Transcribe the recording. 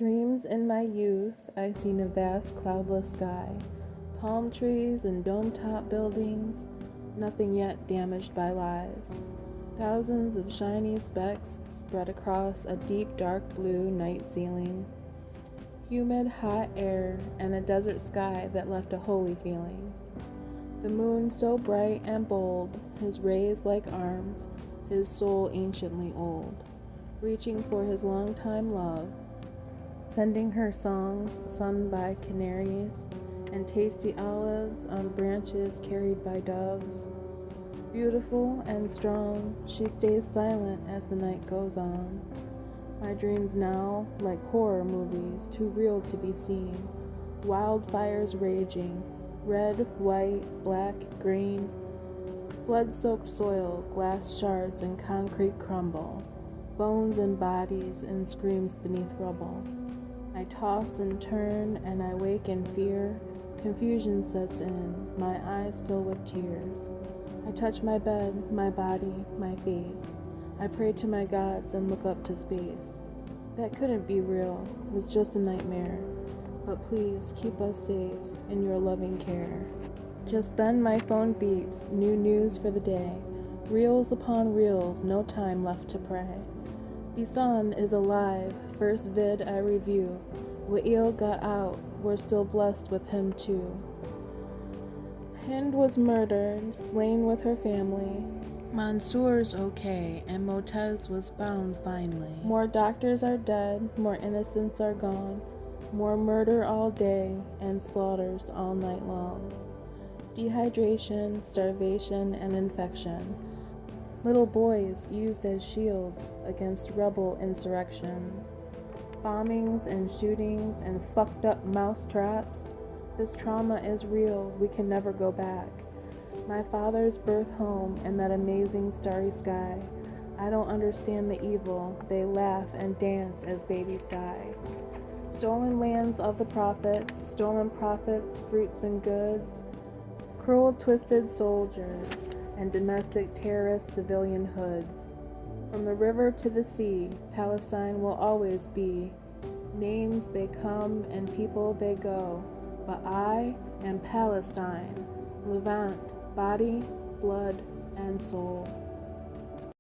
Dreams in my youth, I seen a vast cloudless sky, palm trees and dome-top buildings, nothing yet damaged by lies. Thousands of shiny specks spread across a deep dark blue night ceiling. Humid hot air and a desert sky that left a holy feeling. The moon so bright and bold, his rays like arms, his soul anciently old, reaching for his longtime love, sending her songs sung by canaries and tasty olives on branches carried by doves. Beautiful and strong, she stays silent as the night goes on. My dreams now, like horror movies, too real to be seen. Wildfires raging, red, white, black, green. Blood-soaked soil, glass shards and concrete crumble. Bones and bodies and screams beneath rubble. I toss and turn and I wake in fear. Confusion sets in, my eyes fill with tears. I touch my bed, my body, my face. I pray to my gods and look up to space. That couldn't be real, was just a nightmare. But please keep us safe in your loving care. Just then my phone beeps, new news for the day. Reels upon reels, no time left to pray. Bisan is alive, first vid I review. Wael got out, we're still blessed with him too. Hind was murdered, slain with her family. Mansour's okay, and Motez was found finally. More doctors are dead, more innocents are gone. More murder all day, and slaughters all night long. Dehydration, starvation, and infection. Little boys used as shields against rebel insurrections. Bombings and shootings and fucked up mouse traps. This trauma is real, we can never go back. My father's birth home and that amazing starry sky. I don't understand the evil, they laugh and dance as babies die. Stolen lands of the prophets, stolen profits, fruits and goods. Cruel, twisted soldiers and domestic terrorist civilian hoods. From the river to the sea, Palestine will always be. Names they come and people they go, but I am Palestine, Levant, body, blood, and soul.